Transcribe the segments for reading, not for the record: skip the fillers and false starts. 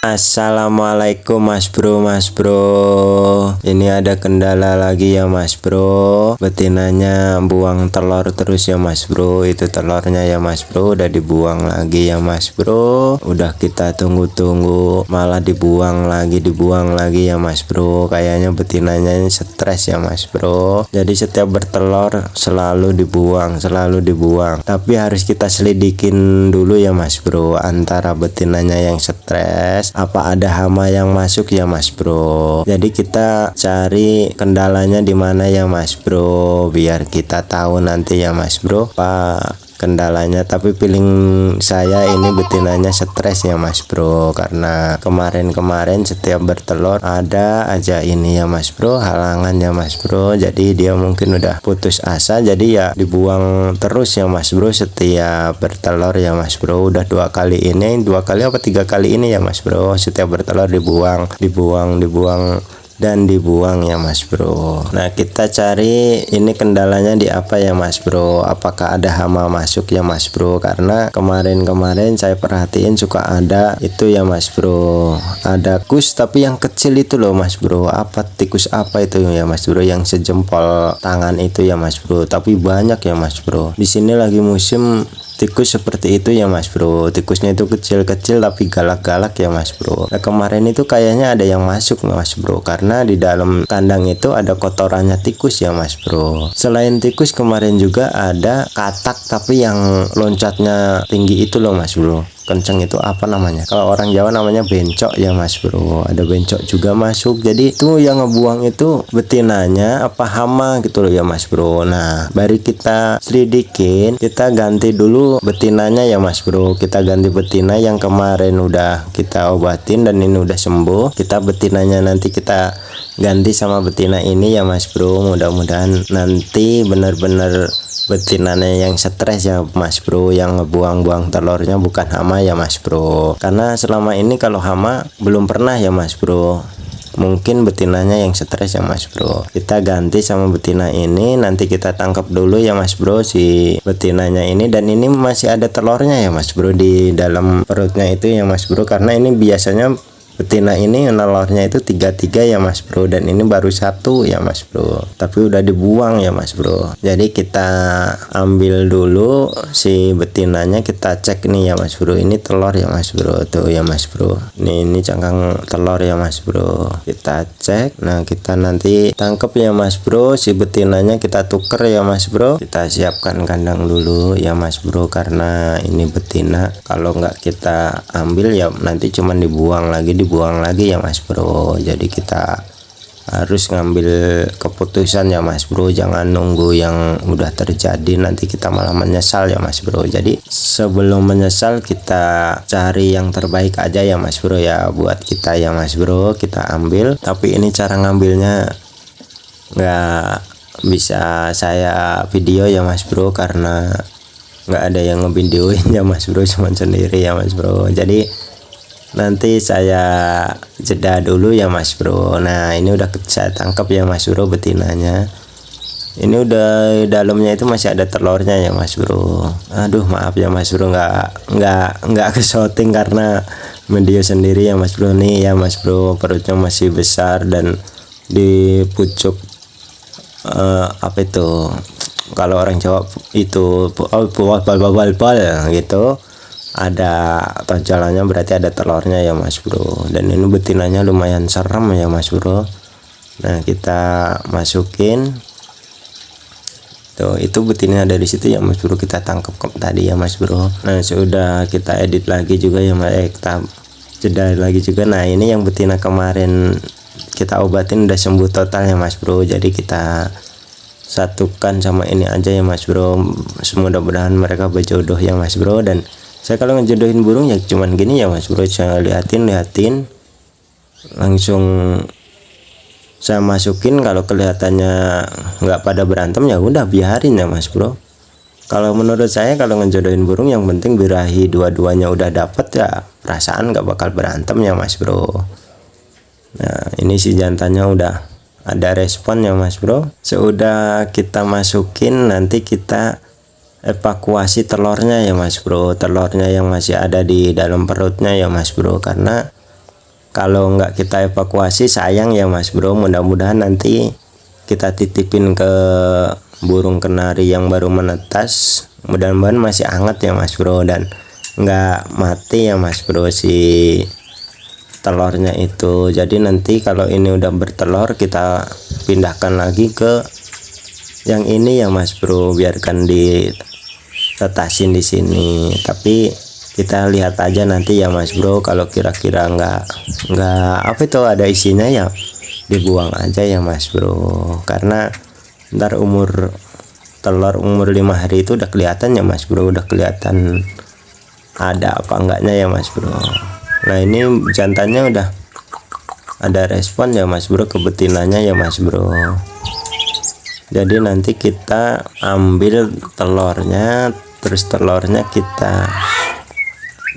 Assalamualaikum mas bro. Ini ada kendala lagi ya mas bro. Betinanya buang telur terus ya mas bro. Itu telurnya ya mas bro udah dibuang lagi ya mas bro. Udah kita tunggu-tunggu malah dibuang lagi ya mas bro. Kayaknya betinanya ini stres ya mas bro. Jadi setiap bertelur selalu dibuang. Tapi harus kita selidikin dulu ya mas bro, antara betinanya yang stres apa ada hama yang masuk ya mas bro. Jadi kita cari kendalanya di mana ya mas bro, biar kita tahu nanti ya mas bro pak kendalanya. Tapi feeling saya ini betinanya stres ya mas bro, karena kemarin setiap bertelur ada aja ini ya mas bro, halangan ya mas bro. Jadi dia mungkin udah putus asa, jadi ya dibuang terus ya mas bro setiap bertelur ya mas bro. Udah dua kali apa tiga kali ini ya mas bro, setiap bertelur dibuang dan dibuang ya mas bro. Nah kita cari ini kendalanya di apa ya mas bro, apakah ada hama masuk ya mas bro, karena kemarin saya perhatiin suka ada itu ya mas bro, ada tikus tapi yang kecil itu loh mas bro. Apa tikus apa itu ya mas bro, yang sejempol tangan itu ya mas bro, tapi banyak ya mas bro. Di sini lagi musim tikus seperti itu ya mas bro. Tikusnya itu kecil-kecil tapi galak-galak ya mas bro. Nah kemarin itu kayaknya ada yang masuk mas bro, karena di dalam kandang itu ada kotorannya tikus ya mas bro. Selain tikus kemarin juga ada katak tapi yang loncatnya tinggi itu loh mas bro, kenceng. Itu apa namanya, kalau orang Jawa namanya bencok ya mas bro. Ada bencok juga masuk. Jadi itu yang ngebuang itu betinanya apa hama gitu loh ya mas bro. Nah baru kita selidikin, kita ganti dulu betinanya ya mas bro. Kita ganti betina yang kemarin udah kita obatin dan ini udah sembuh. Kita betinanya nanti kita ganti sama betina ini ya mas bro. Mudah-mudahan nanti bener-bener betinanya yang stres ya mas bro, yang ngebuang-buang telurnya bukan hama ya mas bro. Karena selama ini kalau hama belum pernah ya mas bro, mungkin betinanya yang stres ya mas bro. Kita ganti sama betina ini, nanti kita tangkap dulu ya mas bro si betinanya ini. Dan ini masih ada telurnya ya mas bro di dalam perutnya itu ya mas bro, karena ini biasanya betina ini telurnya itu 3 ya mas bro, dan ini baru 1 ya mas bro, tapi udah dibuang ya mas bro. Jadi kita ambil dulu si betinanya, kita cek nih ya mas bro, ini telur ya mas bro, tuh ya mas bro, ini cangkang telur ya mas bro. Kita cek, nah kita nanti tangkep ya mas bro si betinanya, kita tuker ya mas bro. Kita siapkan kandang dulu ya mas bro, karena ini betina kalau nggak kita ambil ya nanti cuman dibuang lagi ya mas bro. Jadi kita harus ngambil keputusan ya mas bro, jangan nunggu yang udah terjadi nanti kita malah menyesal ya mas bro. Jadi sebelum menyesal kita cari yang terbaik aja ya mas bro ya buat kita ya mas bro. Kita ambil, tapi ini cara ngambilnya nggak bisa saya video ya mas bro, karena nggak ada yang ngevideoin ya mas bro, cuman sendiri ya mas bro. Jadi nanti saya jeda dulu ya mas bro. Nah ini udah saya tangkap ya mas bro betinanya. Ini udah dalamnya itu masih ada telurnya ya mas bro. Aduh maaf ya mas bro, nggak ke shooting karena video sendiri ya mas bro. Nih ya mas bro, perutnya masih besar dan di pucuk apa itu, kalau orang Jawa itu bal gitu, ada tonjolannya, berarti ada telurnya ya mas bro. Dan ini betinanya lumayan serem ya mas bro. Nah kita masukin tuh, itu betinanya dari situ ya mas bro, kita tangkap tadi ya mas bro. Nah sudah kita edit lagi juga ya mas, kita jeda lagi juga. Nah ini yang betina kemarin kita obatin udah sembuh total ya mas bro. Jadi kita satukan sama ini aja ya mas bro. Mudah-mudahan mereka berjodoh ya mas bro. Dan saya kalau ngejodohin burung ya cuman gini ya mas bro, saya liatin langsung saya masukin. Kalau kelihatannya nggak pada berantem ya udah biarin ya mas bro. Kalau menurut saya kalau ngejodohin burung yang penting birahi dua-duanya udah dapet ya, perasaan nggak bakal berantem ya mas bro. Nah ini si jantannya udah ada respon ya mas bro. Sudah kita masukin, nanti kita evakuasi telurnya ya mas bro, telurnya yang masih ada di dalam perutnya ya mas bro, karena kalau nggak kita evakuasi sayang ya Mas Bro. Mudah-mudahan nanti kita titipin ke burung kenari yang baru menetas, mudah-mudahan masih hangat ya Mas Bro, dan nggak mati ya Mas Bro si telurnya itu. Jadi nanti kalau ini udah bertelur kita pindahkan lagi ke yang ini ya Mas Bro, biarkan ditetasin di sini. Tapi kita lihat aja nanti ya Mas Bro, kalau kira-kira nggak apa itu ada isinya ya dibuang aja ya Mas Bro, karena ntar telur umur 5 hari itu udah kelihatan ya Mas Bro, udah kelihatan ada apa enggaknya ya Mas Bro. Nah ini jantannya udah ada respon ya Mas Bro ke betinanya ya Mas Bro. Jadi nanti kita ambil telurnya, terus telurnya kita,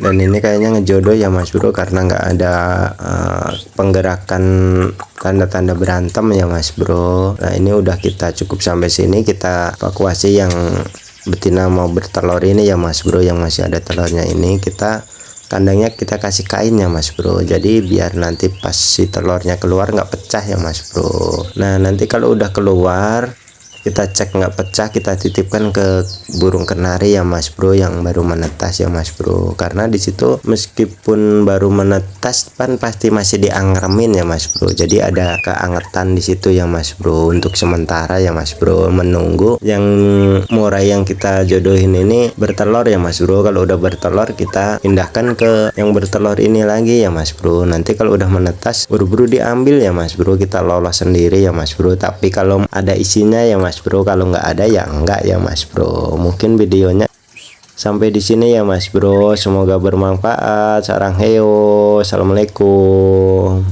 dan ini kayaknya ngejodoh ya Mas Bro, karena nggak ada penggerakan tanda-tanda berantem ya Mas Bro. Nah ini udah kita cukup sampai sini, kita evakuasi yang betina mau bertelur ini ya Mas Bro, yang masih ada telurnya ini kita kandangnya kita kasih kain ya Mas Bro, jadi biar nanti pas si telurnya keluar nggak pecah ya Mas Bro. Nah nanti kalau udah keluar kita cek nggak pecah, kita titipkan ke burung kenari ya Mas Bro yang baru menetas ya Mas Bro, karena di situ meskipun baru menetas kan pasti masih diangremin ya Mas Bro, jadi ada keangetan di situ ya Mas Bro untuk sementara ya Mas Bro, menunggu yang murai yang kita jodohin ini bertelur ya Mas Bro. Kalau udah bertelur kita pindahkan ke yang bertelur ini lagi ya Mas Bro. Nanti kalau udah menetas buru-buru diambil ya Mas Bro, kita lolos sendiri ya Mas Bro. Tapi kalau ada isinya ya Mas Bro, kalau nggak ada ya enggak ya Mas Bro. Mungkin videonya sampai di sini ya Mas Bro, semoga bermanfaat. Sarang heyo, assalamualaikum.